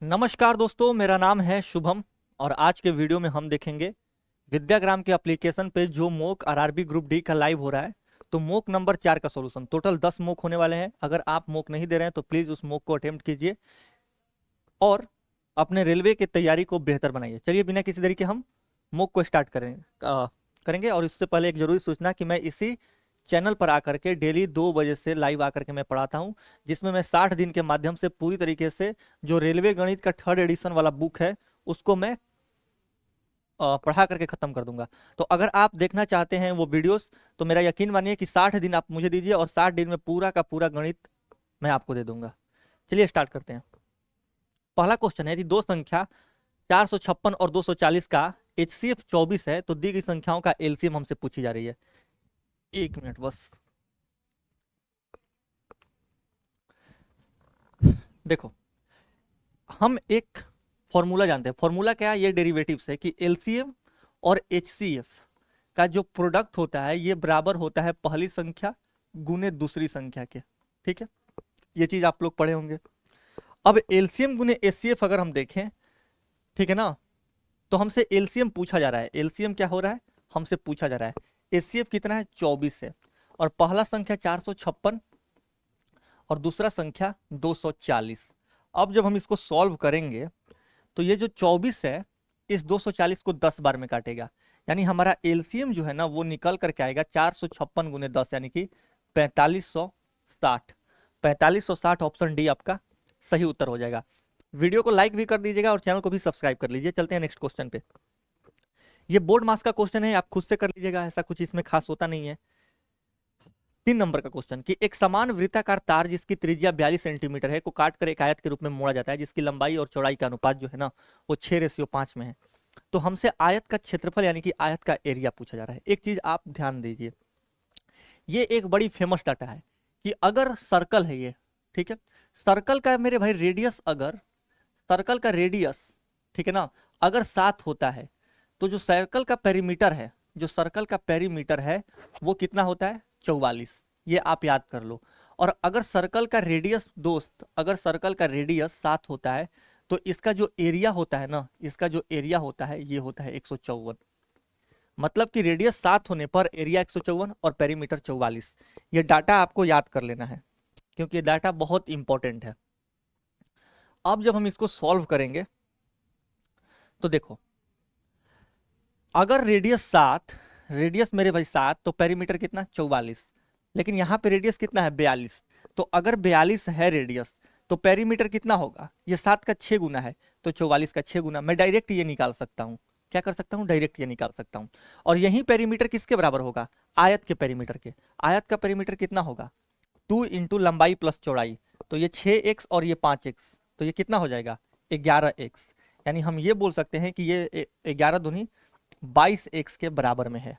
नमस्कार दोस्तों, मेरा नाम है शुभम। और आज के वीडियो में हम देखेंगे विद्याग्राम के एप्लीकेशन पे जो मॉक आरआरबी ग्रुप डी का लाइव हो रहा है। तो मॉक नंबर 4 का सॉल्यूशन, टोटल 10 मॉक होने वाले हैं। अगर आप मॉक नहीं दे रहे हैं तो प्लीज़ उस मॉक को अटेम्प्ट कीजिए और अपने रेलवे की तैयारी को बेहतर बनाइए। चलिए बिना किसी देरी के हम मॉक को स्टार्ट करेंगे। और इससे पहले एक जरूरी सूचना कि मैं इसी चैनल पर आकर के डेली 2 बजे से लाइव आकर के मैं पढ़ाता हूं, जिसमें मैं 60 दिन के माध्यम से पूरी तरीके से जो रेलवे गणित का 3rd एडिशन वाला बुक है उसको मैं पढ़ा करके खत्म कर दूंगा। तो अगर आप देखना चाहते हैं वो वीडियोस, तो मेरा यकीन मानिए कि 60 दिन आप मुझे दीजिए और 60 दिन में पूरा का पूरा गणित मैं आपको दे दूंगा। चलिए स्टार्ट करते हैं। पहला क्वेश्चन है, यदि दो संख्या 456 और 240 का HCF 24 है तो दी गई संख्याओं का LCM हमसे पूछी जा रही है। 1 मिनट बस। देखो, हम एक फॉर्मूला जानते हैं। फॉर्मूला क्या है? ये डेरिवेटिव्स है कि LCM और HCF का जो प्रोडक्ट होता है ये बराबर होता है पहली संख्या गुने दूसरी संख्या के। ठीक है, ये चीज आप लोग पढ़े होंगे। अब LCM गुने HCF अगर हम देखें, ठीक है ना, तो हमसे LCM पूछा जा रहा है। LCM क्या हो रहा है? हमसे पूछा जा रहा है HCF कितना है? 24 है। और पहला संख्या 456 और दूसरा संख्या 240। अब जब हम इसको सॉल्व करेंगे तो ये जो 24 है इस 240 को 10 बार में काटेगा, यानी हमारा LCM जो है ना वो निकल करके आएगा 456 गुने 10 यानी कि 4560। 4560 ऑप्शन डी आपका सही उत्तर हो जाएगा। वीडियो को लाइक भी कर दीजिएगा और चैनल को भी सब्सक्राइब कर लीजिए। चलते हैं नेक्स्ट क्वेश्चन पे। ये बोर्ड मास का क्वेश्चन है, आप खुद से कर लीजिएगा, ऐसा कुछ इसमें खास होता नहीं है। 3 नंबर का क्वेश्चन कि एक समान वृत्ताकार तार जिसकी त्रिज्या 42 सेंटीमीटर है को काट कर एक आयत के रूप में मोड़ा जाता है, जिसकी लंबाई और चौड़ाई का अनुपात जो है ना वो 6:5 में है। तो हमसे आयत का क्षेत्रफल यानी कि आयत का एरिया पूछा जा रहा है। एक चीज आप ध्यान दीजिए, ये एक बड़ी फेमस डाटा है कि अगर सर्कल है ये, ठीक है, सर्कल का मेरे भाई रेडियस, अगर सर्कल का रेडियस, ठीक है ना, अगर 7 होता है तो जो सर्कल का पेरीमीटर है, जो सर्कल का पेरीमीटर है वो कितना होता है? 44। ये आप याद कर लो। और अगर सर्कल का रेडियस दोस्त, अगर सर्कल का रेडियस 7 होता है तो इसका जो एरिया होता है ना, इसका जो एरिया होता है ये होता है 154। मतलब कि रेडियस 7 होने पर एरिया 154 और पेरीमीटर 44। ये डाटा आपको याद कर लेना है क्योंकि ये डाटा बहुत इंपॉर्टेंट है। अब जब हम इसको सॉल्व करेंगे तो देखो, अगर रेडियस 7, रेडियस मेरे भाई 7 तो पेरीमीटर कितना? 44। लेकिन यहाँ पे रेडियस कितना है? 42। तो अगर 42 है रेडियस तो पेरीमीटर कितना होगा? ये 7 का 6 गुना है तो 44 का 6 गुना। मैं डायरेक्ट ये निकाल सकता हूँ। क्या कर सकता हूँ? डायरेक्ट ये निकाल सकता हूँ। और यही पेरीमीटर किसके बराबर होगा? आयत के पेरीमीटर के। आयत का पेरीमीटर कितना होगा? 2 इंटू लंबाई प्लस चौड़ाई। तो ये 6x और ये 5x, तो ये कितना हो जाएगा? 11x। यानी हम ये बोल सकते हैं कि ये 11 दूनी 22x के बराबर में है।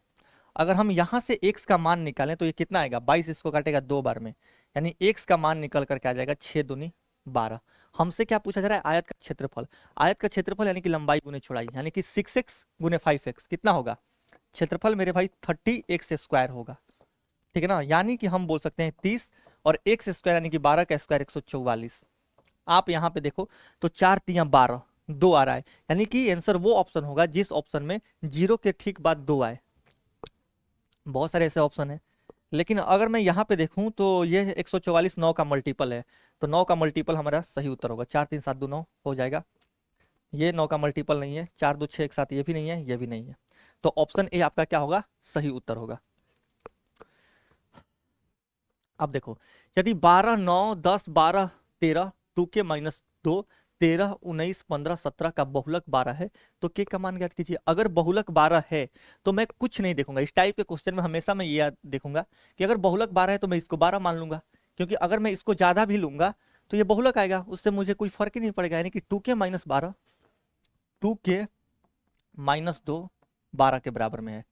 अगर हम यहां से x का मान निकालें तो ये कितना आएगा? 22 इसको काटेगा 2 बार में, यानी x का मान निकल करके आ जाएगा 6 दूनी 12। हमसे क्या पूछा जा रहा है? आयत का क्षेत्रफल। आयत का क्षेत्रफल यानी कि लंबाई गुने चौड़ाई, यानी कि 6x गुने 5x कितना होगा? क्षेत्रफल मेरे भाई 30x स्क्वायर होगा। ठीक है ना, यानी कि हम बोल सकते हैं 30 और x स्क्वायर यानी कि 12 का स्क्वायर 144। आप यहाँ पे देखो तो 4 तियां 12, 2 आ रहा है, यानी कि आंसर वो ऑप्शन होगा जिस ऑप्शन में 0 के ठीक बाद 2 आए। बहुत सारे ऐसे ऑप्शन है, लेकिन अगर मैं यहाँ पे देखूं तो ये 144 9 का मल्टीपल है, तो 9 का मल्टीपल हमारा सही उत्तर होगा। 4 3 7 2 9 हो जाएगा। ये 9 का मल्टीपल नहीं है। 4 2 6 1 7 ये भी नहीं है, ये भी नहीं है। तो ऑप्शन ए आपका क्या होगा? सही उत्तर होगा। अब देखो, यदि 12 9 10 12 13 2 के -2 13 19 15 17 का बहुलक 12 है तो के का मान ज्ञात कीजिए। अगर बहुलक 12 है तो मैं कुछ नहीं देखूंगा। इस टाइप के क्वेश्चन में हमेशा मैं ये देखूंगा कि अगर बहुलक 12 है तो मैं इसको 12 मान लूंगा, क्योंकि अगर मैं इसको ज्यादा भी लूंगा तो ये बहुलक आएगा, उससे मुझे कोई फर्क ही नहीं पड़ेगा। यानी कि 2 के -12 2 के -2 12 के बराबर में है।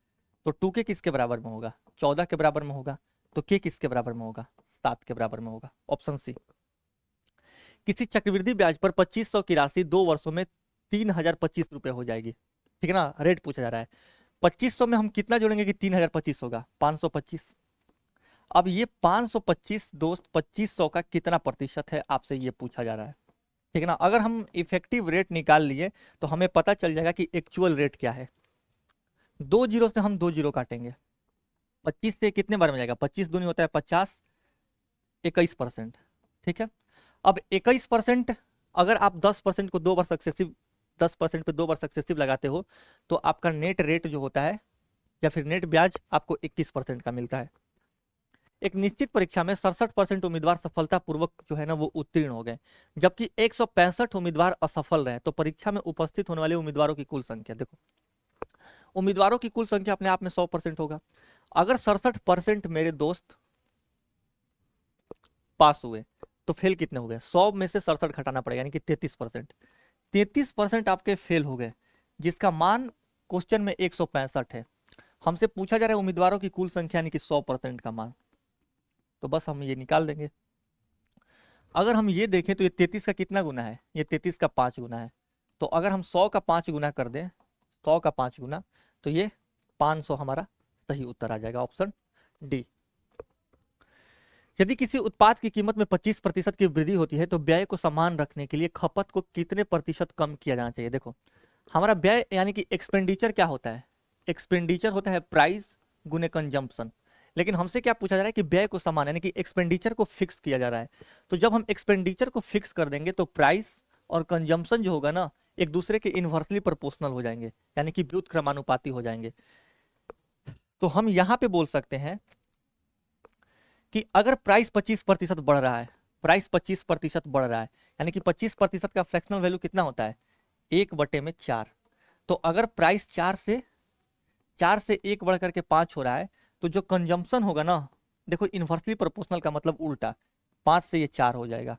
तो 2 के किसके बराबर में होगा? 14 के बराबर में होगा। तो के किसके बराबर में होगा? 7 के बराबर में होगा। Option C. किसी चक्रवृद्धि ब्याज पर 2500 की राशि 2 वर्षों में 3025 रुपए हो जाएगी। ठीक है ना, रेट पूछा जा रहा है। 2500 में हम कितना जोड़ेंगे कि 3025 होगा? 525। अब ये 525 दोस्त 2500 का कितना प्रतिशत है, आपसे ये पूछा जा रहा है। ठीक है ना। अगर हम इफेक्टिव रेट निकाल लिए तो हमें पता चल जाएगा कि एक्चुअल रेट क्या है। 2 जीरो से हम 2 जीरो काटेंगे, 25 से कितने बार में जाएगा, 25 दूनी होता है 50, 21%। ठीक है। अब 21%, अगर आप 10% को 2 बार सक्सेसिव, 10% पे 2 बार सक्सेसिव लगाते हो तो आपका नेट रेट जो होता है या फिर नेट ब्याज आपको 21% का मिलता है। एक निश्चित परीक्षा में 67% उम्मीदवार सफलतापूर्वक जो है ना वो उत्तीर्ण हो गए, जबकि 165 उम्मीदवार असफल रहे। तो परीक्षा में उपस्थित होने वाले उम्मीदवारों की कुल संख्या देखो, उम्मीदवारों की कुल संख्या अपने आप में 100% होगा। अगर 67% मेरे दोस्त पास हुए तो फेल कितने हो गए, 100 में से 67 घटाना पड़ेगा, यानी कि 33%। 33% आपके फेल हो गए, जिसका मान क्वेश्चन में 165 है। हमसे पूछा जा रहा है उम्मीदवारों की कुल संख्या यानी कि 100% का मान, तो बस हम ये निकाल देंगे। अगर हम ये देखें तो ये 33 का कितना गुना है, ये 33 का 5 गुना है। तो अगर हम 100 का 5 गुना कर दें, 100 का 5 गुना, तो ये 500 हमारा सही उत्तर आ जाएगा, ऑप्शन डी। यदि किसी उत्पाद की कीमत में 25% की वृद्धि होती है तो व्यय को समान रखने के लिए खपत को कितने प्रतिशत कम किया जाना चाहिए। देखो हमारा व्यय यानी कि एक्सपेंडिचर क्या होता है, एक्सपेंडिचर होता है प्राइस गुने कंजम्पशन। लेकिन हमसे क्या पूछा जा रहा है कि व्यय को समान, यानी कि एक्सपेंडिचर को फिक्स किया जा रहा है। तो जब हम एक्सपेंडिचर को फिक्स कर देंगे तो प्राइस और कंजम्पशन जो होगा ना एक दूसरे के इन्वर्सली प्रोपोर्शनल हो जाएंगे, यानी कि व्युत्क्रमानुपाती हो जाएंगे। तो हम यहां पे बोल सकते हैं कि अगर प्राइस 25% बढ़ रहा है, प्राइस 25% बढ़ रहा है, यानी कि 25% का फ्रैक्शनल वैल्यू कितना होता है, 1/4। तो अगर प्राइस 4 से 1 बढ़ करके 5 हो रहा है, तो जो कंजम्पशन होगा ना, देखो इन्वर्सली प्रोपोर्शनल का मतलब उल्टा, 5 से ये 4 हो जाएगा।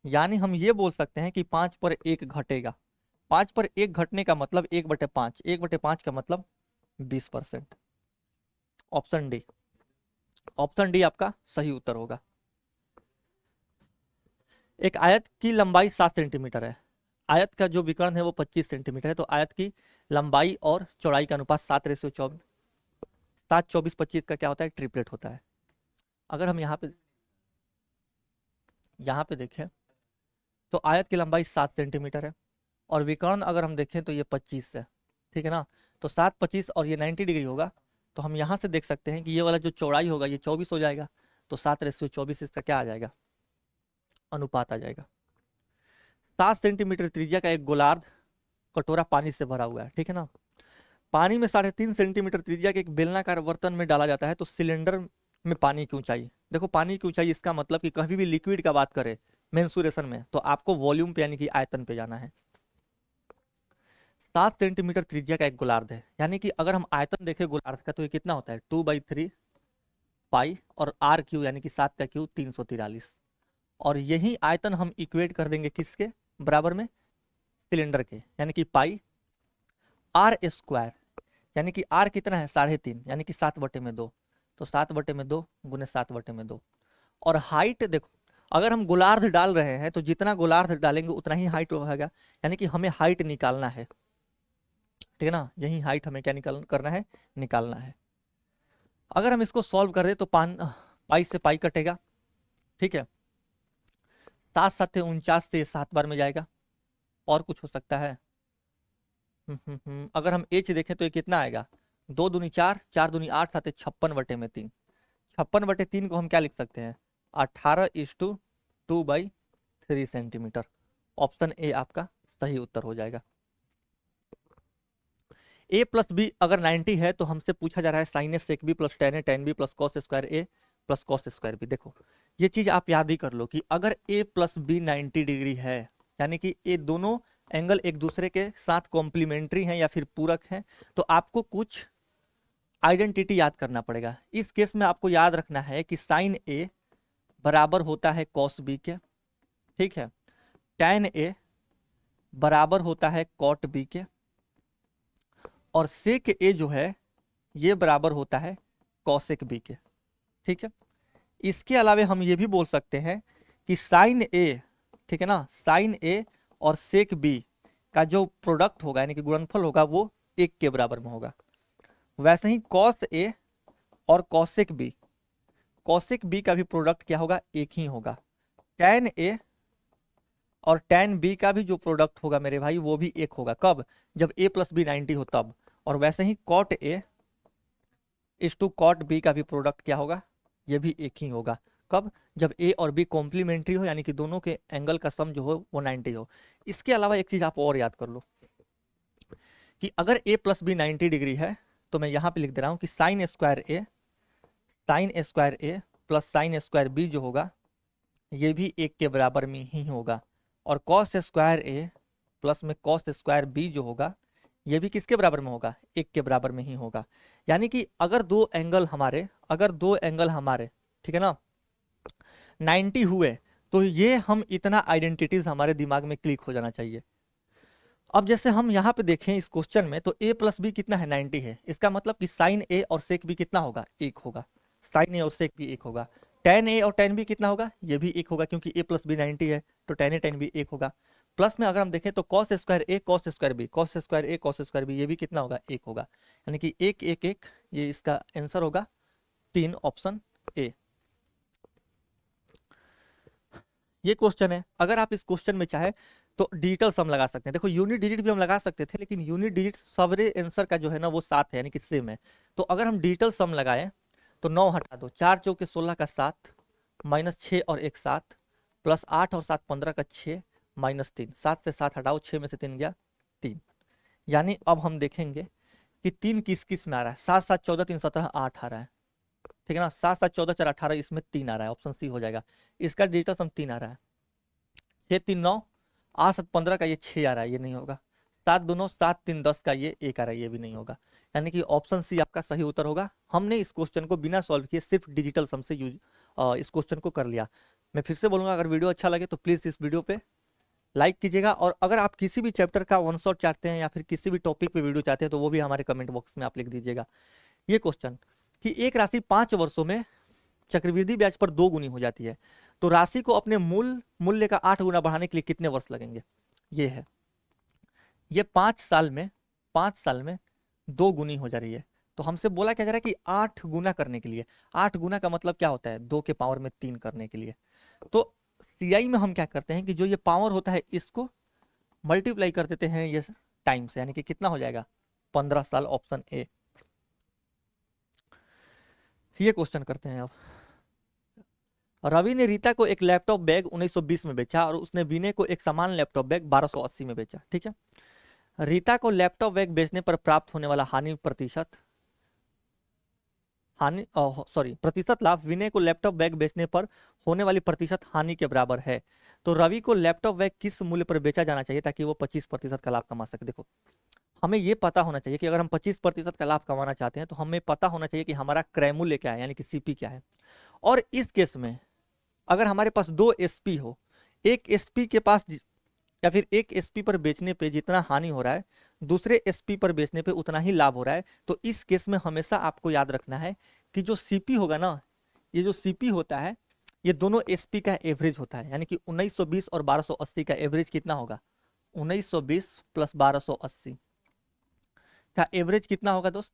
यानी हम ये बोल सकते हैं कि 5 पर 1 घटेगा। 5 पर 1 घटने का मतलब 1/5, 1/5 का मतलब 20%। ऑप्शन डी, ऑप्शन डी आपका सही उत्तर होगा। एक आयत की लंबाई 7 सेंटीमीटर है, आयत का जो विकर्ण है वो 25 सेंटीमीटर है। तो आयत की लंबाई और चौड़ाई का अनुपात 7:24, 7, 24, 25 का क्या होता है, ट्रिपलेट होता है। अगर हम यहाँ पे देखें तो आयत की लंबाई 7 सेंटीमीटर है और विकर्ण अगर हम देखें तो ये 25 है। ठीक है ना। तो 7, 25 और ये 90 डिग्री होगा। तो हम यहाँ से देख सकते हैं कि ये वाला जो चौड़ाई होगा ये 24 हो जाएगा। तो 7:24 इसका क्या आ जाएगा, अनुपात आ जाएगा। 7 सेंटीमीटर त्रिज्या का एक गोलार्ध कटोरा पानी से भरा हुआ है। ठीक है ना। पानी में 3.5 सेंटीमीटर त्रिज्या के एक बेलनाकार बर्तन में डाला जाता है तो सिलेंडर में पानी की ऊंचाई, देखो पानी की ऊंचाई इसका मतलब कि कभी भी लिक्विड का बात करें मेंसुरेशन में तो आपको वॉल्यूम पे यानी कि आयतन पे जाना है। 7 सेंटीमीटर त्रिज्या का एक गोलार्ध है, यानी कि अगर हम आयतन देखें गोलार्ध का तो ये कितना होता है, 2/3 पाई, और आर क्यू यानी कि 7 का क्यू 343। और यही आयतन हम इक्वेट कर देंगे किसके बराबर में, सिलेंडर के, यानी कि पाई आर स्क्वायर, यानी कि आर कितना है 3.5, यानी कि 7/2। तो 7/2 गुने 7/2। और हाइट देखो, अगर हम गोलार्ध डाल रहे हैं तो जितना गोलार्ध डालेंगे उतना ही हाइट होगा, यानी कि हमें हाइट निकालना है। ठीक है ना, यही हाइट हमें क्या करना है, निकालना है। अगर हम इसको सॉल्व कर दे तो पाई से पाई कटेगा। ठीक है, 7 7 49 से 7 बार में जाएगा। और कुछ हो सकता है, अगर हम एच देखें तो ये कितना आएगा, 2 दूनी 4, 4 दूनी 8, 7 56/3। 56/3 को हम क्या लिख सकते हैं, 18:2/3 सेंटीमीटर। ऑप्शन ए आपका सही उत्तर हो जाएगा। a+b अगर 90 है तो हमसे पूछा जा रहा है sine A sec B plus tan A tan B plus cos square A plus cos square B. देखो ये चीज आप याद ही कर लो कि अगर a+b 90 डिग्री है, यानी कि ये दोनों एंगल एक दूसरे के साथ कॉम्प्लीमेंट्री हैं या फिर पूरक हैं, तो आपको कुछ आइडेंटिटी याद करना पड़ेगा। इस केस में आपको याद रखना है कि साइन ए बराबर होता है कॉस बी के। ठीक है, टैन ए बराबर होता है कॉट बी के, और सेक ए जो है ये बराबर होता है कॉसेक बी के। ठीक है, इसके अलावा हम ये भी बोल सकते हैं कि साइन ए, ठीक है ना, साइन ए और सेक बी का जो प्रोडक्ट होगा यानी कि गुणनफल होगा वो 1 के बराबर में होगा। वैसे ही कॉस ए और कॉसेक बी, कॉसेक बी का भी प्रोडक्ट क्या होगा, 1 ही होगा। टैन ए और tan b का भी जो प्रोडक्ट होगा मेरे भाई वो भी 1 होगा। कब? जब a प्लस बी 90 हो तब। और वैसे ही cot a इस टू cot b का भी प्रोडक्ट क्या होगा? ये भी 1 ही होगा। कब? जब a और b कॉम्प्लीमेंट्री हो, यानी कि दोनों के एंगल का सम जो हो वो 90 हो। इसके अलावा एक चीज आप और याद कर लो कि अगर a प्लस बी 90 डिग्री है तो मैं यहां पे लिख दे रहा हूं कि sine square A plus sine square B जो होगा ये भी 1 के बराबर में ही होगा। और कॉस स्क्वायर ए प्लस में कॉस स्क्वायर बी जो होगा ये भी किसके बराबर में होगा? 1 के बराबर में ही होगा। यानी कि अगर दो एंगल हमारे ठीक है ना 90 हुए तो ये हम इतना आइडेंटिटीज हमारे दिमाग में क्लिक हो जाना चाहिए। अब जैसे हम यहाँ पे देखें इस क्वेश्चन में तो a प्लस बी कितना है? 90 है। इसका मतलब कि साइन ए और सेक बी कितना होगा? 1 होगा। साइन ए और सेक बी 1 होगा। टेन ए और टेन बी कितना होगा? ये भी 1 होगा क्योंकि a प्लस बी 90 है तो टेन ए टेन बी 1 होगा। प्लस में अगर हम देखें तो cos square A cos square B cos square A cos square B ये भी कितना होगा? 1 होगा। यानी कि 1 1 1 ये इसका आंसर होगा 3 ऑप्शन ए। ये क्वेश्चन है। अगर आप इस क्वेश्चन में चाहे तो डिजिटल सम लगा सकते हैं। देखो यूनिट डिजिट भी हम लगा सकते थे लेकिन यूनिट डिजिट सवरे आंसर का जो है ना वो 7 है यानी कि सेम है। तो अगर हम डिजिटल सम लगाएं तो 9 हटा दो, 4 चौके 16 का 7 माइनस 6 और 1 7 प्लस 8 और 7 15 का 6 माइनस 3, 7 से 7 हटाओ 6 में से 3 गया 3। यानी अब हम देखेंगे कि 3 किस किस में आ रहा है। 7 7 14 3 17 8 आ रहा है। ठीक है ना। 7 7 14 4 18 इसमें 3 आ रहा है। ऑप्शन सी हो जाएगा। इसका डिजिटल सम 3 आ रहा है। 6 3 9 8 7 15 का ये 6 आ रहा है, ये नहीं होगा। 7 2 9 7 3 10 का ये 1 आ रहा है, ये भी नहीं होगा। यानी कि ऑप्शन सी आपका सही उत्तर होगा। हमने इस क्वेश्चन को बिना सॉल्व किए सिर्फ डिजिटल सम से यूज इस क्वेश्चन को कर लिया। मैं फिर से बोलूंगा अगर वीडियो अच्छा लगे तो प्लीज इस वीडियो पे लाइक कीजिएगा। और अगर आप किसी भी चैप्टर का वन शॉट चाहते हैं या फिर किसी भी टॉपिक पे वीडियो चाहते हैं तो वो भी हमारे कमेंट बॉक्स में आप लिख दीजिएगा। ये क्वेश्चन कि एक राशि 5 वर्षों में चक्रवृद्धि ब्याज पर 2 गुनी हो जाती है तो राशि को अपने मूल मूल्य का 8 गुना बढ़ाने के लिए कितने वर्ष लगेंगे? ये है। ये 5 साल में 2 गुनी हो जा रही है। तो हमसे बोला क्या जा रहा है कि 8 गुना करने के लिए। 8 गुना का मतलब क्या होता है? 2 के पावर में 3 करने के लिए। तो सीआई में हम क्या करते हैं कि जो ये पावर होता है इसको मल्टीप्लाई कर देते हैं ये टाइम से, यानी कि कितना हो जाएगा? 15 साल। Option A. ये क्वेश्चन करते हैं अब। रवि ने रीता को एक लैपटॉप बैग 1920 में बेचा और उसने विनय को एक समान लैपटॉप बैग 1280 में बेचा। ठीक है। रीता को लैपटॉप बैग बेचने पर प्राप्त होने वाला प्रतिशत लाभ विनय को लैपटॉप बैग बेचने पर होने वाली प्रतिशत हानि के बराबर है। तो रवि को लैपटॉप बैग किस मूल्य पर बेचा जाना चाहिए ताकि वो 25% का लाभ कमा सके? देखो हमें ये पता होना चाहिए कि अगर हम 25% का लाभ कमाना चाहते हैं तो हमें पता होना चाहिए कि हमारा क्रय मूल्य क्या है, यानी कि सीपी क्या है। और इस केस में अगर हमारे पास 2 एसपी हो, एक एसपी के पास या फिर एक एसपी पर बेचने पे जितना हानि हो रहा है दूसरे एसपी पर बेचने पे उतना ही लाभ हो रहा है। तो इस केस में हमेशा आपको याद रखना है कि जो सीपी होगा ना, ये जो सीपी होता है ये दोनों एसपी का एवरेज होता है। यानी कि 1920 और 1280 का एवरेज कितना होगा? 1920 प्लस 1280 का एवरेज कितना होगा दोस्त?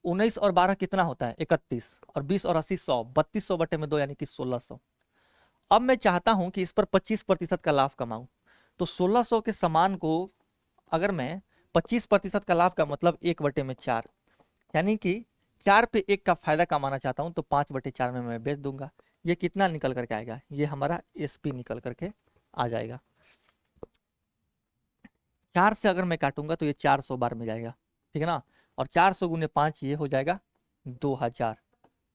19 और 12 कितना होता है? 31। और 20 और 80 100, 3200 बटे में 2 यानी कि 1600। अब मैं चाहता हूं कि इस पर 25% का लाभ कमाऊं तो 1600 के समान को अगर मैं 25% का लाभ का मतलब 1/4 यानी कि 4 पे 1 का फायदा कमाना चाहता हूं तो 5/4 में मैं बेच दूंगा। ये कितना निकल करके आएगा? ये हमारा एसपी निकल करके आ जाएगा। 4 से अगर मैं काटूंगा तो ये 400 बार में जाएगा। ठीक है ना। और 400 गुने 5 ये हो जाएगा 2000।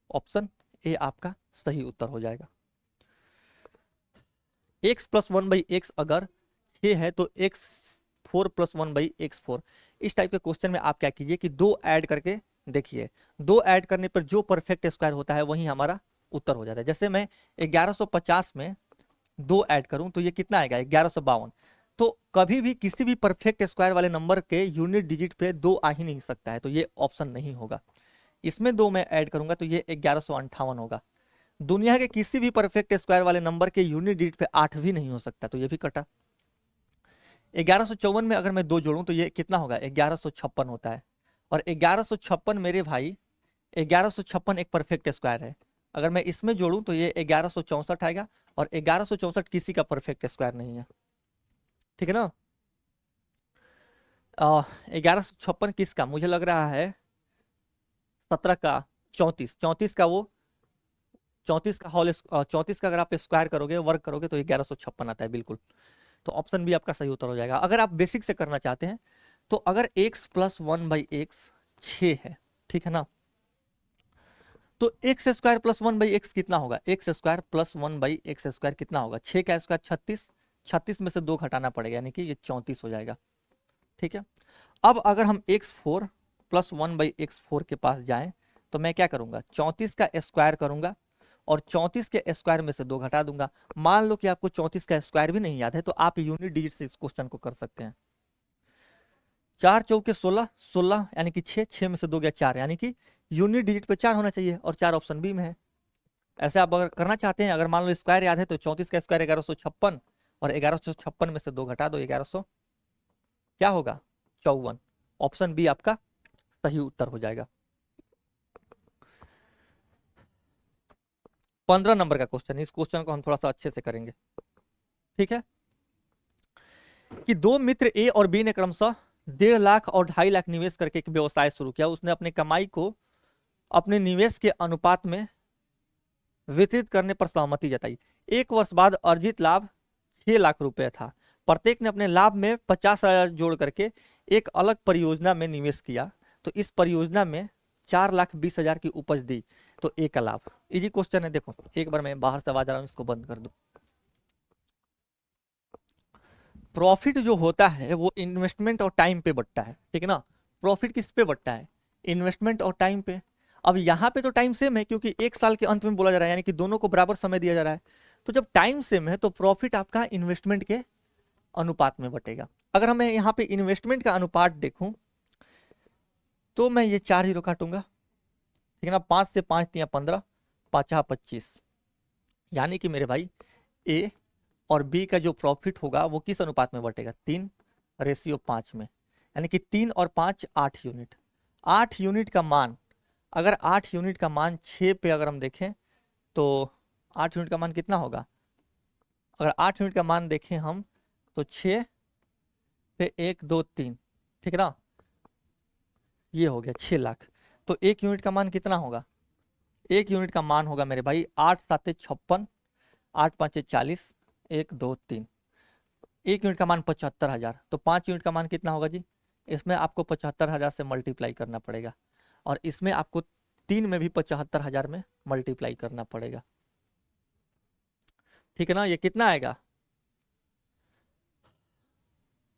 ऑप्शन ए आपका सही उत्तर हो जाएगा। x प्लस 1/x अगर 6 है तो x 4 प्लस 1/x4। इस टाइप के क्वेश्चन में आप क्या कीजिए कि 2 ऐड करके देखिए। 2 ऐड करने पर जो परफेक्ट स्क्वायर होता है वही हमारा उत्तर हो जाता है। जैसे मैं 1150 में 2 ऐड करूं तो ये कितना आएगा? 1152। तो कभी भी किसी भी परफेक्ट स्क्वायर वाले नंबर के यूनिट डिजिट पे 2 आ ही नहीं सकता है, तो ये ऑप्शन नहीं होगा। इसमें 2 मैं ऐड करूंगा तो ये 1158 होगा। दुनिया के किसी भी परफेक्ट स्क्वायर वाले नंबर के यूनिट डिजिट पे 8 भी नहीं हो सकता, तो ये भी कटा। 1154 में अगर मैं 2 जोड़ूं तो ये कितना होगा? 1156 होता है। और 1156 मेरे भाई 1156 एक परफेक्ट स्क्वायर है। अगर मैं इसमें जोड़ूं तो ये 1164 आएगा, और 1164 किसी का परफेक्ट स्क्वायर नहीं है, ठीक है ना। 1156 किसका, मुझे लग रहा है 17 का, 34 का, वो 34 का होल, 34 का अगर आप स्क्वायर करोगे, वर्क करोगे, तो 1156 आता है बिल्कुल। तो ऑप्शन बी आपका सही उत्तर हो जाएगा। अगर आप बेसिक से करना चाहते हैं तो अगर x प्लस 1/x 6 है, ठीक है ना, तो एक्स स्क्वायर प्लस 1/x कितना होगा, x square plus 1/x square कितना होगा, 6 का स्क्वायर 36, 36 में से 2 घटाना पड़ेगा, यानी कि ये 34 हो जाएगा, ठीक है। अब अगर हम x4 प्लस 1/x4 के पास जाएं तो मैं क्या करूंगा, 34 का स्क्वायर करूंगा और 34 के स्क्वायर में से 2 घटा दूंगा। मान लो कि आपको 34 का स्क्वायर भी नहीं याद है, तो आप यूनिट डिजिट से इस क्वेश्चन को कर सकते हैं। 4 चौके 16, 16 यानी कि 6, 6 में से 2 गया 4, यानी कि यूनिट डिजिट पे 4 होना चाहिए, और 4 ऑप्शन बी में है। ऐसे आप अगर करना चाहते हैं, अगर मान लो स्क्वायर याद है, तो 34 का स्क्वायर 1156, और 1156 में से 2 घटा दो, 1100 क्या होगा, 54। ऑप्शन बी आपका सही उत्तर हो जाएगा। 15 नंबर का क्वेश्चन, इस क्वेश्चन को हम थोड़ा सा अच्छे से करेंगे, ठीक है। कि दो मित्र ए और बी ने क्रमशः 1.5 लाख और 2.5 लाख निवेश करके एक व्यवसाय शुरू किया। उसने अपने कमाई को अपने निवेश के अनुपात में वितरित करने पर सहमति जताई। 1 वर्ष बाद अर्जित लाभ 6 लाख रुपए था। प्रत्येक ने अपने लाभ में 50,000 जोड़ करके एक अलग परियोजना में निवेश किया, तो इस परियोजना में 4,20,000 की उपज दी, तो ए का लाभ। इजी क्वेश्चन है, देखो एक बार मैं बाहर से आवाज आ रहा हूँ, इसको बंद कर दूं। प्रॉफिट जो होता है वो इन्वेस्टमेंट और टाइम पे बढ़ता है, ठीक है ना। प्रॉफिट किस पे बढ़ता है, इन्वेस्टमेंट और टाइम पे। अब यहाँ पे तो टाइम सेम है, क्योंकि 1 साल के अंत में बोला जा रहा है, यानी कि दोनों को बराबर समय दिया जा रहा है। तो जब टाइम सेम है तो प्रॉफिट आपका इन्वेस्टमेंट के अनुपात में बटेगा। अगर हमें यहाँ पे इन्वेस्टमेंट का अनुपात देखूं तो मैं ये 4 जीरो काटूंगा, ठीक है ना। 5 से 5 तिया 15, 5 25, यानी कि मेरे भाई ए और बी का जो प्रॉफिट होगा वो किस अनुपात में बटेगा, 3:5 में, यानी कि 3 और 5 8 यूनिट। 8 यूनिट का मान, अगर 8 यूनिट का मान 6 पे अगर हम देखें तो 8 यूनिट का मान कितना होगा, अगर 8 यूनिट का मान देखें हम तो 6 पे 1 2 3, ठीक है ना, ये हो गया 6 लाख। तो 1 यूनिट का मान कितना होगा, 1 यूनिट का मान होगा मेरे भाई 8 7 56, 8 5 40, 1 2 3। 1 यूनिट का मान 75,000, तो 5 यूनिट का मान कितना होगा जी, इसमें आपको 75,000 से मल्टीप्लाई करना पड़ेगा, और इसमें आपको 3 में भी 75,000 में मल्टीप्लाई करना पड़ेगा, ठीक है ना। ये कितना आएगा,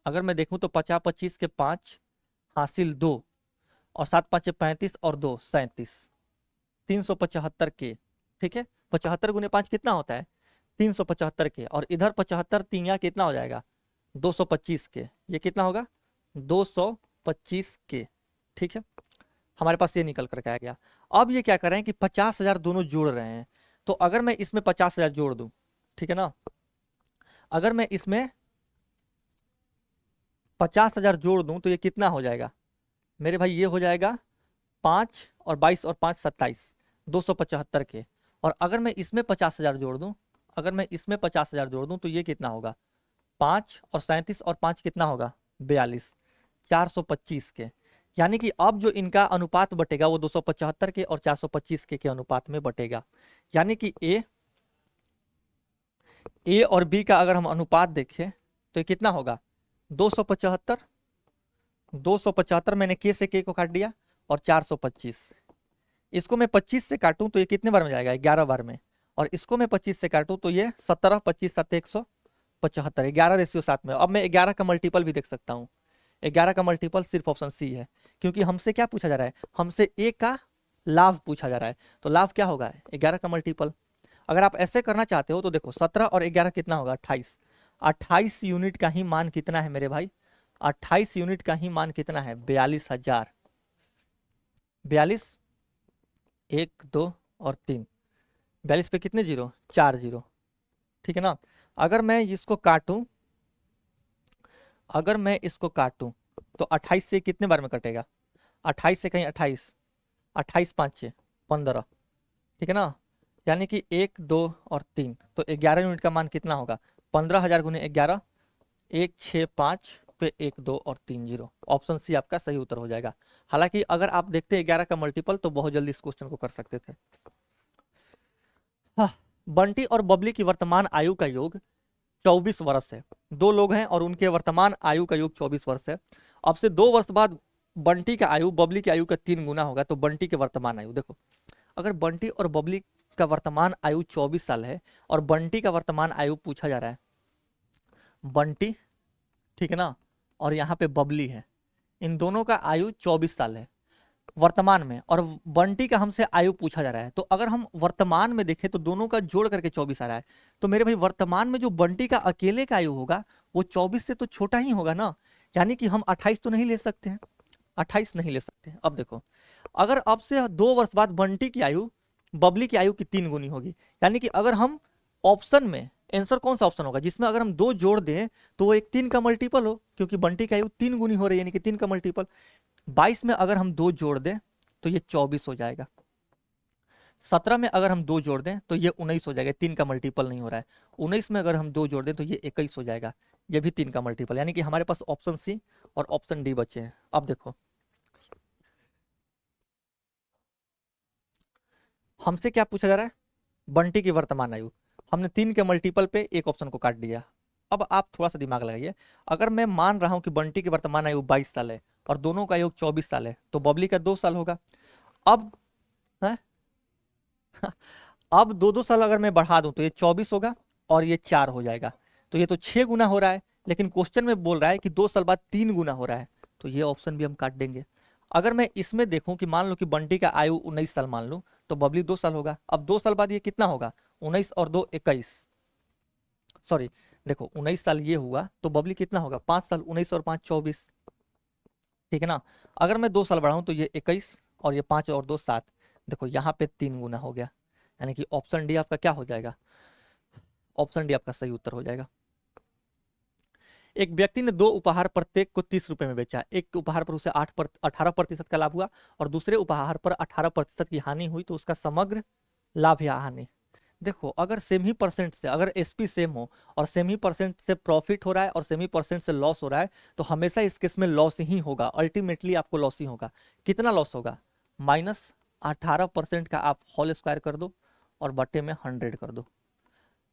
अगर मैं देखूं तो 50 25 के 5 हासिल 2, और 7 5 35 और 2 37, 375 के, ठीक है। 75 गुने 5 कितना होता है, 375 के, और इधर 75 तीन कितना हो जाएगा, 225 के, ये कितना होगा 225 के, ठीक है। हमारे पास ये निकल करके आ गया। अब ये क्या कर रहे हैं कि 50,000 दोनों जोड़ रहे हैं, तो अगर मैं इसमें 50,000 जोड़ दूं, ठीक है ना, अगर मैं इसमें 50,000 जोड़ दूं तो ये कितना हो जाएगा मेरे भाई, ये हो जाएगा 5 और 22 और 5 27, 275 के। और अगर मैं इसमें 50,000 जोड़ दूं, अगर मैं इसमें 50,000 जोड़ दूं तो ये कितना होगा, 5 और 37 और 5 कितना होगा 42, 425 के। यानी कि अब जो इनका अनुपात बटेगा वो 275 के और 425 के अनुपात में बटेगा। यानी कि ए और बी का अगर हम अनुपात देखें तो ये कितना होगा 275, 275 मैंने के से के को काट दिया, और 425, इसको मैं 25 से काटूं तो ये कितने बार में जाएगा 11 बार में, और इसको मैं 25 से काटूं तो ये 17 25 7 175, 11:7 में। अब मैं 11 का मल्टीपल भी देख सकता हूँ, 11 का मल्टीपल सिर्फ ऑप्शन सी है, क्योंकि हमसे क्या पूछा जा रहा है, हमसे ए का लाभ पूछा जा रहा है, तो लाभ क्या होगा 11 का मल्टीपल। अगर आप ऐसे करना चाहते हो तो देखो 17 और 11 कितना होगा 28, 28 यूनिट का ही मान कितना है मेरे भाई, 28 यूनिट का ही मान कितना है 42,000, 42, 1 2 और 3, 42 पे कितने जीरो 4 जीरो, ठीक है ना। अगर मैं इसको काटूं, अगर मैं इसको काटूं तो 28 से कितने बार में कटेगा, 28 से कहीं 28, 28 5 15, ठीक है ना। यानी कि 1, 2 और 3, तो 11 यूनिट का मान कितना होगा? 15,000 गुने 11, 165 पे 1, 2 और 3 जीरो। ऑप्शन सी आपका सही उत्तर हो जाएगा। हालांकि अगर आप देखते हैं 11 का मल्टीपल तो बहुत जल्दी इस क्वेश्चन को कर सकते थे। हाँ, बंटी और बबली की वर्तमान आयु का योग 24 वर्ष है। दो लोग हैं और उनके वर्तमान आयु का योग 24 वर्ष है। अब से 2 वर्ष बाद बंटी का आयु बबली की आयु का 3 गुना होगा, तो बंटी के वर्तमान आयु देखो, अगर बंटी और बबली का वर्तमान आयु 24 साल है और बंटी का वर्तमान आयु पूछा जा रहा है, बंटी, ठीक है ना, और यहाँ पे बबली है, इन दोनों का आयु 24 साल है वर्तमान में, और बंटी का हमसे आयु पूछा जा रहा है। तो अगर हम वर्तमान में देखें तो दोनों का जोड़ करके 24 आ रहा है, तो मेरे भाई वर्तमान में जो बंटी का अकेले का आयु होगा वो 24 से तो छोटा ही होगा ना। यानी कि हम 28 तो नहीं ले सकते हैं, 28 नहीं ले सकते। अब देखो, अगर अब से 2 वर्ष बाद बंटी की आयु बबली की आयु की 3 गुनी होगी, यानी कि अगर हम ऑप्शन में आंसर कौन सा ऑप्शन होगा जिसमें अगर हम 2 जोड़ दें तो वो एक 3 का मल्टीपल हो, क्योंकि बंटी की आयु 3 गुनी हो रही है, यानी कि 3 का मल्टीपल। 22 में अगर हम 2 जोड़ दें तो ये 24 हो जाएगा। 17 में अगर हम 2 जोड़ दें तो ये 19 हो जाएगा, 3 का मल्टीपल नहीं हो रहा है। 19 में अगर हम 2 जोड़ दें तो ये 21 हो जाएगा, ये भी 3 का मल्टीपल। यानी कि हमारे पास ऑप्शन सी और ऑप्शन डी बचे हैं। अब देखो, हमसे क्या पूछा जा रहा है? बंटी की वर्तमान आयु। हमने 3 के मल्टीपल पे एक ऑप्शन को काट दिया। अब आप थोड़ा सा दिमाग लगाइए, अगर मैं मान रहा हूं कि बंटी की वर्तमान आयु 22 साल है और दोनों का योग 24 साल है, तो बबली का 2 साल होगा। अब है अब 2 2 साल अगर मैं बढ़ा दूं तो ये 24 होगा और ये 4 हो जाएगा, तो ये तो 6 गुना हो रहा है। लेकिन क्वेश्चन में बोल रहा है कि 2 साल बाद 3 गुना हो रहा है, तो ये ऑप्शन भी हम काट देंगे। अगर मैं इसमें देखूं कि मान लो कि बंटी का आयु 19 साल मान लूं, तो बबली 2 साल होगा। अब 2 साल बाद ये कितना होगा? 19 और 2 21, सॉरी, देखो 19 साल ये हुआ तो बबली कितना होगा? 5 साल, 19 और 5 24, ठीक है ना। अगर मैं 2 साल बढ़ाऊं तो ये 21 और ये 5 और 2 7, देखो यहाँ पे 3 गुना हो गया। यानी कि ऑप्शन डी आपका क्या हो जाएगा? ऑप्शन डी आपका सही उत्तर हो जाएगा। एक व्यक्ति ने 2 उपहार प्रत्येक को 30 रुपए में बेचा। एक उपहार पर उसे 18% का लाभ हुआ और दूसरे उपहार पर 18% की हानि हुई, तो उसका समग्र लाभ या हानि। देखो, अगर सेम ही परसेंट से, अगर एसपी सेम हो और सेम ही परसेंट से प्रॉफिट हो रहा है और सेम ही परसेंट से लॉस हो रहा है, तो हमेशा इस केस में लॉस ही होगा, अल्टीमेटली आपको लॉस ही होगा। कितना लॉस होगा? -18% का आप होल स्क्वायर कर दो और बटे में 100 कर दो,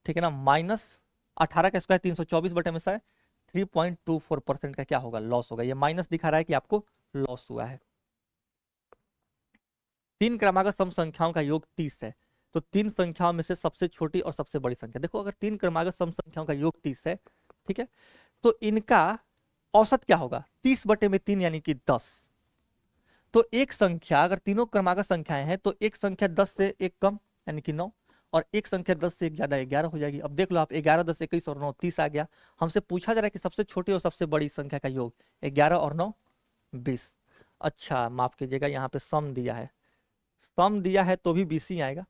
ठीक है ना। -18 का स्क्वायर 324 बटे में से 3.24% का क्या होगा? लॉस होगा। ये माइनस दिखा रहा है कि आपको लॉस हुआ है। 3 क्रमागत सम संख्याओं का योग 30 है, तो 3 संख्याओं में से सबसे छोटी और सबसे बड़ी संख्या। देखो, अगर 3 क्रमागत सम संख्याओं का योग 30 है, ठीक है, तो इनका औसत क्या होगा? 30/3 यानी कि 10। तो एक संख्या, अगर तीनों क्रमागत संख्याएं हैं तो एक संख्या 10 से एक कम यानी कि 9, और एक संख्या 10 से एक ज्यादा 11 हो जाएगी। अब देख लो आप, 11 10 21 और 9 30 आ गया। हमसे पूछा जा रहा है कि सबसे छोटी और सबसे बड़ी संख्या का योग। 11 और 9 20। अच्छा माफ कीजिएगा, यहाँ पे सम दिया है, सम दिया है तो भी 20 ही आएगा।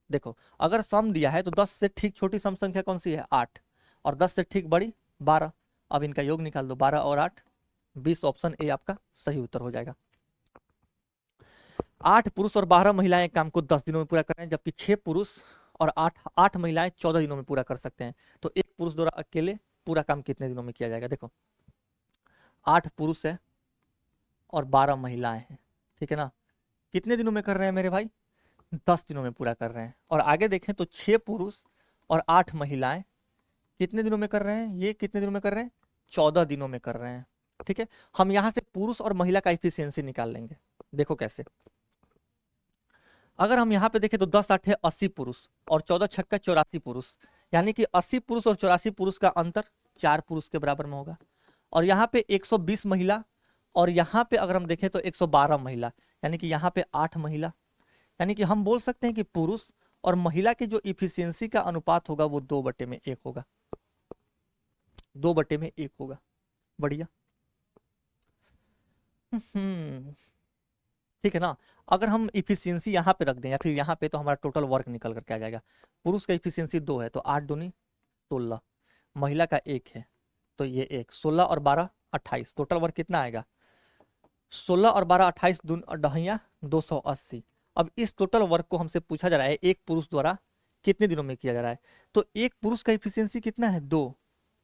देखो, अगर सम दिया है तो 10 से ठीक छोटी सम संख्या कौन सी है? 8, और 10 से ठीक बड़ी 12। अब इनका योग निकाल दो, 12 और 8 20। ऑप्शन ए आपका सही उत्तर हो जाएगा। 8 पुरुष और 12 महिलाएं काम को 10 दिनों में पूरा कर रहे हैं, जबकि 6 पुरुष और 8 महिलाएं 14 दिनों में पूरा कर सकते हैं। तो एक पुरुष द्वारा अकेले पूरा काम कितने दिनों में किया जाएगा? देखो, 8 पुरुष है और 12 महिलाएं हैं, ठीक है ना। कितने दिनों में कर रहे हैं मेरे भाई? 10 दिनों में पूरा कर रहे हैं। और आगे देखें तो 6 पुरुष और 8 महिलाएं कितने दिनों में कर रहे हैं? ये कितने दिनों में कर रहे हैं? 14 दिनों में कर रहे हैं, ठीक है। हम यहां से पुरुष और महिला का इफिशियंसी निकाल लेंगे। देखो कैसे, अगर हम यहाँ पे देखें तो 10 8 है 80 पुरुष और 14 छक्का 84 पुरुष, यानी कि 80 पुरुष और 84 पुरुष का अंतर 4 पुरुष के बराबर में होगा। और यहाँ पे 120 महिला और यहाँ पे अगर हम देखें तो 112 महिला, यानी कि यहाँ पे 8 महिला। यानी कि हम बोल सकते हैं कि पुरुष और महिला के जो इफिशियंसी का अनुपात होगा वो 2/1 होगा, 2/1 होगा। बढ़िया। ठीक है ना। अगर हम इफिशियंसी यहाँ पे रख दें या फिर यहाँ पे, तो हमारा टोटल वर्क निकल करके आ जाएगा। पुरुष का इफिशियंसी 2 है तो 8 दूनी 16, महिला का 1 है तो ये 1, 16 और 12 28, टोटल वर्क कितना आएगा? 16 और 12 28 दून और 280। अब इस टोटल वर्क को हमसे पूछा जा रहा है एक पुरुष द्वारा कितने दिनों में किया जा रहा है। तो एक पुरुष का इफिशियंसी कितना है 2,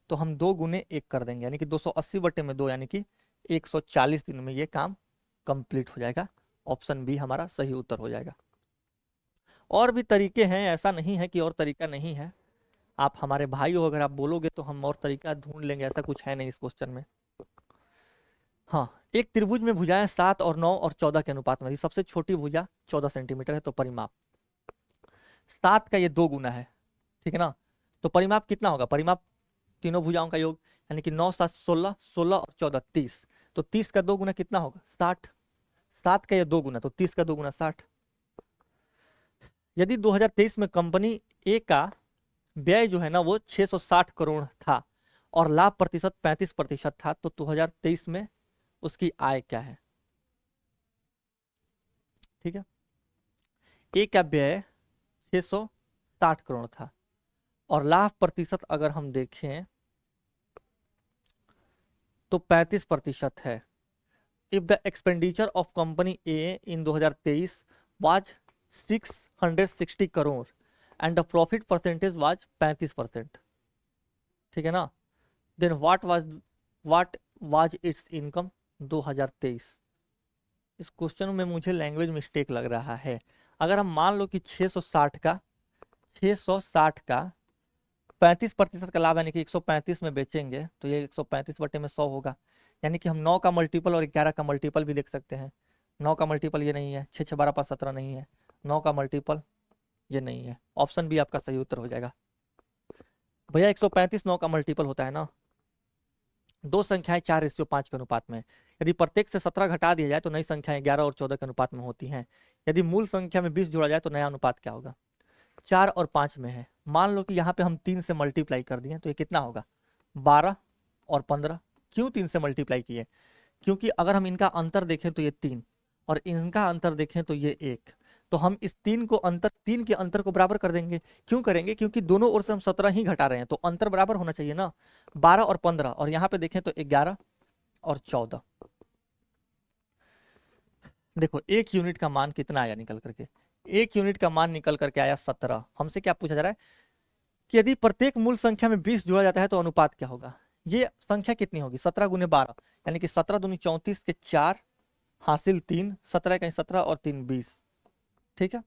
तो हम 2 गुने 1 कर देंगे, यानी कि 280/2 यानी कि 140 दिन में ये काम कंप्लीट हो जाएगा। ऑप्शन बी हमारा सही उत्तर हो जाएगा। और भी तरीके हैं, ऐसा नहीं है कि और तरीका नहीं है। आप हमारे भाई हो, अगर आप बोलोगे तो हम और तरीका ढूंढ लेंगे, ऐसा कुछ है नहीं इस क्वेश्चन में। हाँ, एक त्रिभुज में भुजाएं 7 और 9 और 14 के अनुपात में, सबसे छोटी भुजा 14 सेंटीमीटर है, तो परिमाप 7 का ये 2 गुना है, ठीक है ना। तो परिमाप कितना होगा, परिमाप तीनों भुजाओं का योग, यानी कि 9 7 16, 16 और 14 30। तो 30 का 2 गुना कितना होगा 60, 7 का ये 2 गुना, तो 30 का 2 गुना 60। यदि 2023 में कंपनी ए का व्यय जो है ना वो 660 करोड़ था और लाभ प्रतिशत 35% था, तो 2023 में उसकी आय क्या है। ठीक है, ए का व्यय 660 करोड़ था और लाभ प्रतिशत अगर हम देखें तो 35% है। If the expenditure of company A in 2023 was 660 crore and the profit percentage was 35%, ठीक है ना, then what was its income 2023। इस क्वेश्चन में मुझे लैंग्वेज मिस्टेक लग रहा है। अगर हम मान लो कि 660 का 35% का लाभ, यानी कि 135 में बेचेंगे, तो ये 135/100 होगा, यानी कि हम 9 का मल्टीपल और 11 का मल्टीपल भी देख सकते हैं। 9 का मल्टीपल ये नहीं है, 6 6 12 5 17 नहीं है, 9 का मल्टीपल ये नहीं है। ऑप्शन बी आपका सही उत्तर हो जाएगा। भैया 135 9 का मल्टीपल होता है ना। दो संख्याएं 4:5 के अनुपात में, यदि प्रत्येक से 17 घटा दिया जाए तो नई संख्याएं 11 और 14 के अनुपात में होती हैं। यदि मूल संख्या में 20 जोड़ा जाए तो नया अनुपात क्या होगा। 4 और 5 में है, मान लो कि यहाँ पे हम 3 से मल्टीप्लाई कर दिए तो ये कितना होगा 12 और 15। क्यों 3 से मल्टीप्लाई किए, क्योंकि अगर हम इनका अंतर देखें तो ये 3 और इनका अंतर देखें तो ये 1, तो हम इस 3 के अंतर को बराबर कर देंगे। क्यों करेंगे, क्योंकि दोनों ओर से हम 17 ही घटा रहे हैं, तो अंतर बराबर होना चाहिए ना। 12 और 15, और यहाँ पे देखें तो 11 और 14। देखो एक यूनिट का मान कितना आया निकल करके, एक यूनिट का मान निकल करके आया 17। हमसे क्या पूछा जा रहा है कि यदि प्रत्येक मूल संख्या में 20 जोड़ा जाता है तो अनुपात क्या होगा। ये संख्या कितनी होगी 17 गुने 12, यानी कि 17 दूनी 34 के 4 हासिल 3, 17 का 17 और 3 20, ठीक है।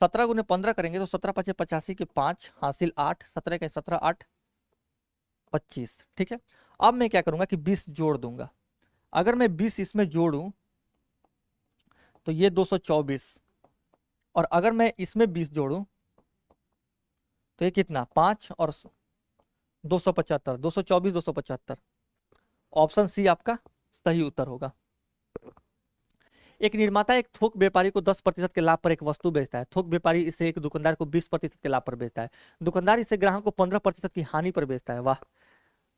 17 गुने 15 करेंगे तो 17 5 85 के 5 हासिल 8, 17 का 17 8 25, ठीक है। अब मैं क्या करूंगा कि 20 जोड़ दूंगा। अगर मैं 20 इसमें जोड़ूं तो ये 224, और अगर मैं इसमें 20 जोड़ूं तो ये कितना 5 और 275, 224 275। ऑप्शन सी आपका सही उत्तर होगा। एक निर्माता एक थोक व्यापारी को 10% के लाभ पर एक वस्तु बेचता है। थोक व्यापारी इसे एक दुकानदार को 20% के लाभ पर बेचता है। दुकानदार इसे ग्राहक को 15% की हानि पर बेचता है। वाह।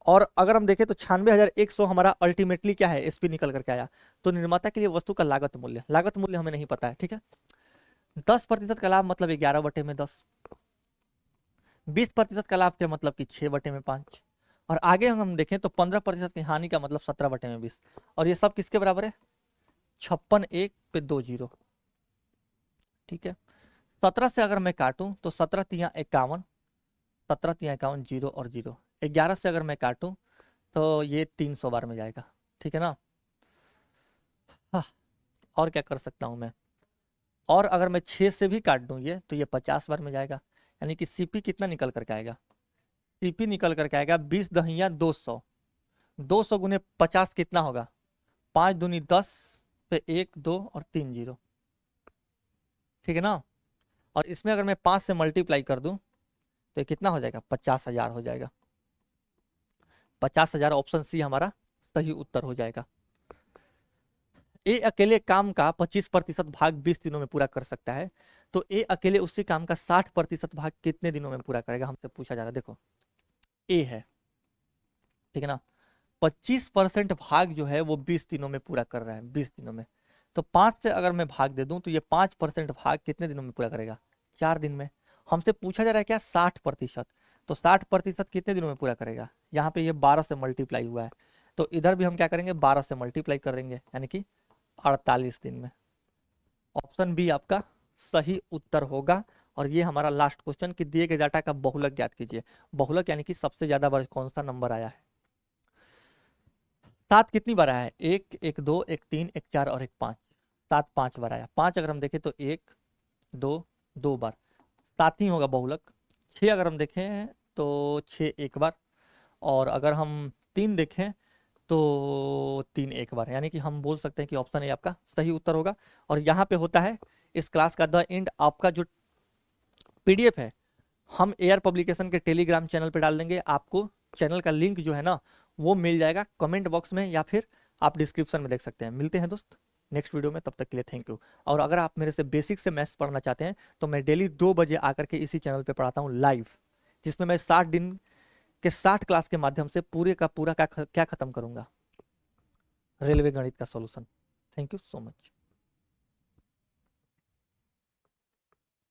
और अगर हम देखें तो 96,100 हमारा अल्टीमेटली क्या है एसपी निकल करके आया। तो निर्माता के लिए वस्तु का लागत मूल्य हमें नहीं पता है, ठीक है। 10% का लाभ मतलब 11/10, 20% का लाभ क्या मतलब कि 6/5, और आगे हम देखें तो 15% की हानि का मतलब 17/20, और ये सब किसके बराबर है 56 1 पे 2 जीरो, ठीक है। 17 से अगर मैं काटूं तो 17 तिया 51, 17 तिया 51 जीरो और जीरो। 11 से अगर मैं काटूं तो ये 300 बार में जाएगा, ठीक है ना। हाँ, और क्या कर सकता हूं मैं, और अगर मैं 6 से भी काट दूं ये तो ये 50 बार में जाएगा, यानी कि सीपी कितना निकल करके आएगा, सीपी निकल करके आएगा 20 दहिया 200, 200 गुने 50 कितना होगा 5 दूनी 10 पे 1 2 और 3 जीरो, ठीक है ना। और इसमें अगर मैं 5 से मल्टीप्लाई कर दूं तो ये कितना हो जाएगा 50,000 हो जाएगा। 50,000 ऑप्शन सी हमारा सही उत्तर हो जाएगा। ए अकेले काम का 25% भाग 20 दिनों में पूरा कर सकता है, तो ए अकेले उसी काम का 60% भाग कितने दिनों में पूरा करेगा, हमसे पूछा जा रहा है। देखो ए है, ठीक है ना, 25% भाग जो है वो 20 दिनों में पूरा कर रहा है, 20 दिनों में। तो 5 से अगर मैं भाग दे दूं तो ये 5% भाग कितने दिनों में पूरा करेगा 4 दिन में। हमसे पूछा जा रहा है क्या 60%, तो 60% कितने दिनों में पूरा करेगा, यहाँ पे ये 12 से मल्टीप्लाई हुआ है, तो इधर भी हम क्या करेंगे 12 से मल्टीप्लाई कर देंगे, यानी कि 48 दिन में। ऑप्शन बी आपका सही उत्तर होगा। और ये हमारा लास्ट क्वेश्चन कि दिए गए डाटा का बहुलक ज्ञात कीजिए। बहुलक यानी कि सबसे ज्यादा बार कौन सा नंबर आया है। 7 कितनी बार आया है? 1, 1, 2, 1, 3, 1, 4 और 1, 5। 7 5 बार आया। 5 अगर हम देखें तो 1, 2, 2 बार, 7 ही होगा बहुलक। 6 अगर हम देखें तो 6 एक बार, और अगर हम 3 देखें तो 3 एक बार, यानी कि हम बोल सकते हैं कि ऑप्शन ए आपका सही उत्तर होगा। और यहाँ पे होता है इस क्लास का द एंड, आपका जो पीडीएफ है हम एयर पब्लिकेशन के टेलीग्राम चैनल पे डाल देंगे। आपको चैनल का लिंक जो है ना वो मिल जाएगा कमेंट बॉक्स में, या फिर आप डिस्क्रिप्शन में देख सकते हैं। मिलते हैं दोस्त नेक्स्ट वीडियो में, तब तक के लिए थैंक यू। और अगर आप मेरे से बेसिक से मैथ्स पढ़ना चाहते हैं तो मैं डेली 2 बजे आकर के इसी चैनल पे पढ़ाता हूँ लाइव, जिसमें मैं 60 दिन के 60 क्लास के माध्यम से पूरे का पूरा क्या खत्म करूंगा, रेलवे गणित का solution. Thank you so much.